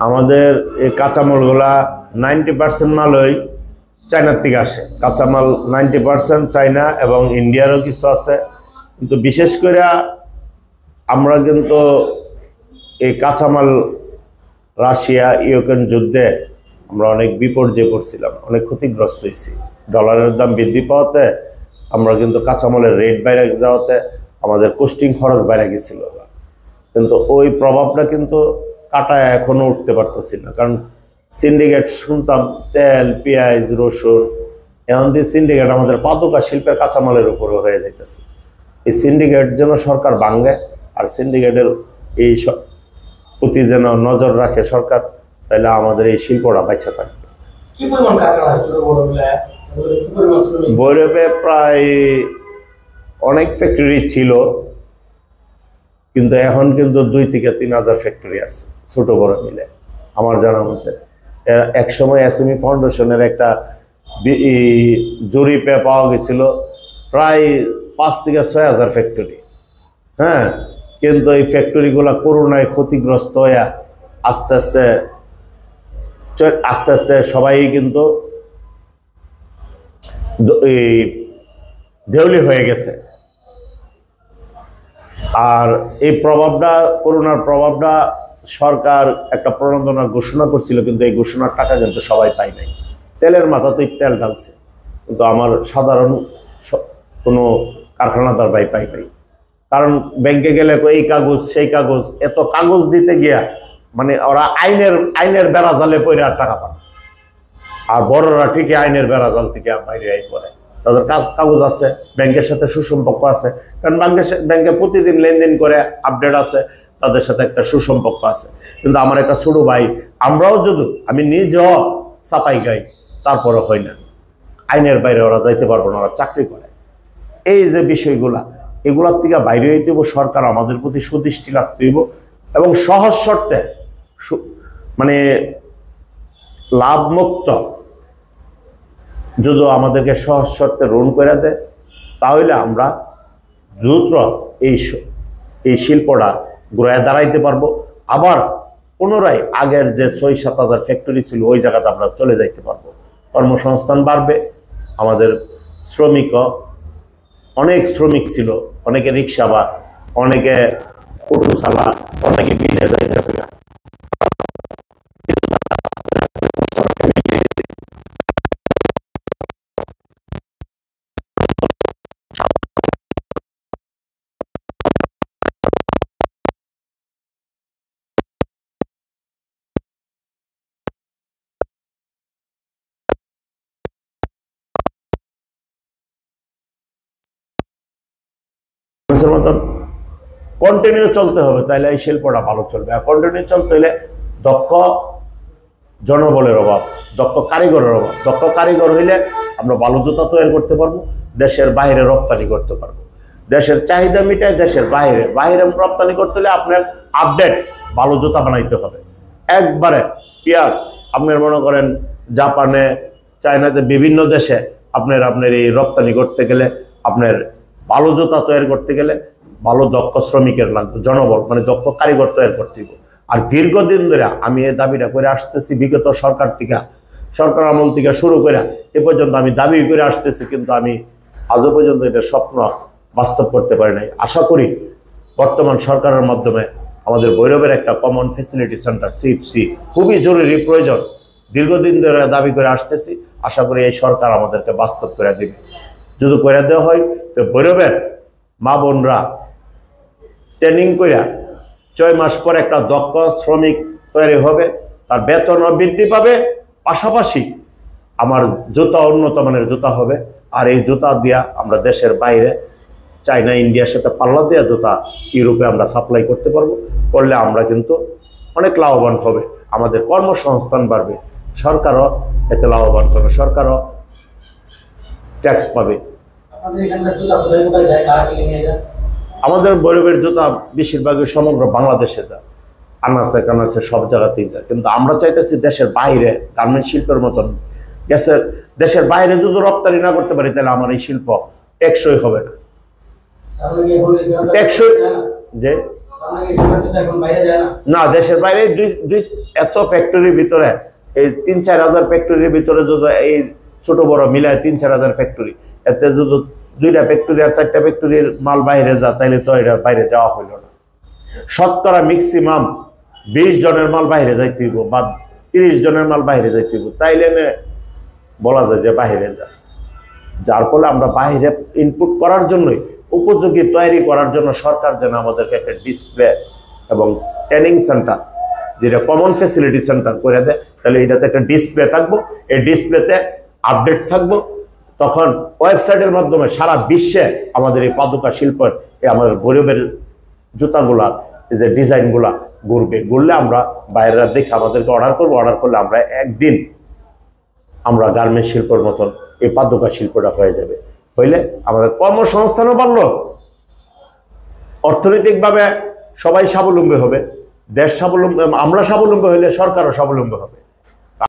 আমাদের এই কাঁচামালগুলা 90% মালই চায়নার থেকে আসে। কাঁচামাল 90% চায়না এবং ইন্ডিয়ারও কিছু আছে, কিন্তু বিশেষ করে আমরা কিন্তু এই কাঁচামাল রাশিয়া ইউক্রেন যুদ্ধে আমরা অনেক বিপর্যয়ে পড়ছিলাম, অনেক ক্ষতিগ্রস্ত হয়েছি। ডলারের দাম বৃদ্ধি পাওয়াতে আমরা কিন্তু কাঁচামালের রেট বাইরে যাওয়াতে আমাদের কোস্টিং খরচ বাইরে গেছিল, কিন্তু ওই প্রভাবটা কিন্তু কাটায় এখনো উঠতে পারতেছি না। কারণ সিন্ডিকেট শুনতাম তেল পেঁয়াজ রসুন, এখন দিয়ে সিন্ডিকেট আমাদের পাদুকা শিল্পের কাঁচামালের উপরে হয়ে যাইতেছে। এই সিন্ডিকেট যেন সরকার ভাঙে, আর সিন্ডিকেটের এই প্রতি যেন নজর রাখে সরকার, তাহলে আমাদের এই শিল্পটা বেঁচে থাকবে। ভৈরবে প্রায় অনেক ফ্যাক্টরি ছিল, কিন্তু এখন কিন্তু 2 থেকে 3 হাজার ফ্যাক্টরি আছে ছোট বড় মিলে আমার জানা মতে। একসময় এসএমই ফাউন্ডেশনের একটা জরিপে পাওয়া গেছিল প্রায় 5 থেকে 6 হাজার ফ্যাক্টরি। হ্যাঁ, কিন্তু এই ফ্যাক্টরিগুলো করোনায় ক্ষতিগ্রস্ত হয়ে আস্তে আস্তে সবাই কিন্তু দেউলি হয়ে গেছে। আর এই প্রভাবটা, করোনার প্রভাবটা সরকার একটা প্রণোদনা ঘোষণা করছিল, কিন্তু এই ঘোষণার টাকা কিন্তু সবাই পায় নাই। তেলের মাথাতেই তেল ঢালছে, কিন্তু আমার সাধারণ কোনো কারখানাদার ভাই পাই নাই। কারণ ব্যাংকে গেলে এই কাগজ সেই কাগজ, এত কাগজ দিতে গিয়া মানে ওরা আইনের বেড়া জালে পড়ে আর টাকা পায়। আর বড়রা ঠিকই আইনের বেড়া জাল থেকে বাইরে পড়ে, তাদের কাগজ আছে, ব্যাংকের সাথে সুসম্পর্ক আছে, কারণ ব্যাংকে প্রতিদিন লেনদেন করে, আপডেট আছে, তাদের সাথে একটা সুসম্পর্ক আছে। কিন্তু আমার একটা ছোট ভাই, আমরাও যদি আমি নিজেও চাপাই গাই, তারপরে হয় না, আইনের বাইরে ওরা যাইতে পারবো না, ওরা চাকরি করে। এই যে বিষয়গুলা, এগুলার থেকে বাইরে হইতে হইব, সরকার আমাদের প্রতি সুদৃষ্টি রাখতে হইব, এবং সহজ শর্তে মানে লাভমুক্ত যদি আমাদেরকে সহজ শর্তে ঋণ করে দেয়, তাহলে আমরা দ্রুত এই শিল্পটা ঘুরায় দাঁড়াইতে পারবো। আবার পুনরায় আগের যে 6-7 হাজার ফ্যাক্টরি ছিল ওই জায়গাতে আমরা চলে যাইতে পারবো। কর্মসংস্থান বাড়বে, আমাদের অনেক শ্রমিক ছিল, অনেকে রিক্সা বা অনেকে অটো চালা, অনেকে বিলে যাইতেছে। মতন কন্টিনিউ চলতে হবে, তাইলে এই শিল্পটা ভালো চলবে। আর কন্টিনিউ চলতে হলে দক্ষ জনবলের অভাব, দক্ষ কারিগরের অভাব। দক্ষ কারিগর হইলে আমরা ভালো জুতা তৈরি করতে পারবো, দেশের বাইরে রপ্তানি করতে পারবো। দেশের চাহিদা মিটায় দেশের বাইরে রপ্তানি করতে হলে আপনার আপডেট ভালো জুতা বানাইতে হবে একবারে পিয়ার। আপনার মনে করেন জাপানে, চায়নাতে, বিভিন্ন দেশে আপনার এই রপ্তানি করতে গেলে, আপনার ভালো জুতা তৈরি করতে গেলে ভালো দক্ষ শ্রমিকের লাগবে, জনবল মানে দক্ষ কারিগর তৈরি করতে হবে। আর দীর্ঘদিন ধরে আমি এই দাবিটা করে আসতেছি, বিগত সরকার আমল থেকে শুরু করে এ পর্যন্ত আমি দাবি করে আসতেছি, কিন্তু আমি আজও পর্যন্ত এটা স্বপ্ন বাস্তব করতে পারি নাই। আশা করি বর্তমান সরকারের মাধ্যমে আমাদের ভৈরবের একটা কমন ফ্যাসিলিটি সেন্টার সিএফসি খুবই জরুরি প্রয়োজন। দীর্ঘদিন ধরে দাবি করে আসতেছি, আশা করি এই সরকার আমাদেরকে বাস্তব করে দেবে। যদি করে দেওয়া হয় তো ভৈরবের মা বোনরা ট্রেনিং করে 6 মাস পর একটা দক্ষ শ্রমিক তৈরি হবে, তার বেতনও বৃদ্ধি পাবে, পাশাপাশি আমার জুতা উন্নত মানের জুতা হবে। আর এই জুতা দিয়া আমরা দেশের বাইরে চায়না ইন্ডিয়ার সাথে পাল্লা দেওয়া জুতা ইউরোপে আমরা সাপ্লাই করতে পারবো। করলে আমরা কিন্তু অনেক লাভবান হবে, আমাদের কর্মসংস্থান বাড়বে, সরকারও এতে লাভবান হবে, সরকারও ট্যাক্স পাবে। আমাদের ভৈরবের জুতা বেশিরভাগই সমগ্র বাংলাদেশে যায়, আনাচে কানাচে সব জায়গাতেই যায়। কিন্তু আমরা চাইতেছি দেশের বাইরে গার্মেন্ট শিল্পের মতন দেশের বাইরে যদি রপ্তানি না করতে পারি, তাহলে আমার এই শিল্প টেকসই হবে না। টেকসই যে না, দেশের বাইরে এত ফ্যাক্টরির ভিতরে এই 3-4 হাজার ফ্যাক্টরির ভিতরে যদি এই ছোট বড় মিলায় 3-4 হাজার ফ্যাক্টরি, এতে যদি 2টা ফ্যাক্টরি আর 4টা ফ্যাক্টরির মাল বাইরে যা, তাইলে তো এটা বাইরে যাওয়া হইল না। শতকরা ম্যাক্সিমাম 20 জনের মাল বাইরে যাইতে হইব বা 30 জনের মাল বাইরে যাইতে হইব, তাইলে বলা যায় যে বাইরে যা। যার ফলে আমরা বাইরে ইনপুট করার জন্যই উপযোগী তৈরি করার জন্য সরকার যেন আমাদেরকে একটা ডিসপ্লে এবং ট্রেনিং সেন্টার, যেটা কমন ফ্যাসিলিটি সেন্টার করে দেয়, তাহলে এটাতে একটা ডিসপ্লে থাকবো, এই ডিসপ্লেতে আপডেট থাকবো। তখন ওয়েবসাইটের মাধ্যমে সারা বিশ্বে আমাদের এই পাদুকা শিল্পের আমাদের গরিবের জুতাগুলার যে ডিজাইনগুলা ঘুরলে আমরা বাইরেরা দেখে আমাদেরকে অর্ডার করবো, অর্ডার করলে আমরা একদিন আমরা গার্মেন্টস শিল্পের মতন এই পাদুকা শিল্পটা হয়ে যাবে। হইলে আমাদের কর্মসংস্থানও বাড়লো, অর্থনৈতিকভাবে সবাই স্বাবলম্বী হবে, দেশ স্বাবলম্বী, আমরা স্বাবলম্বী হইলে সরকারও স্বাবলম্বী হবে।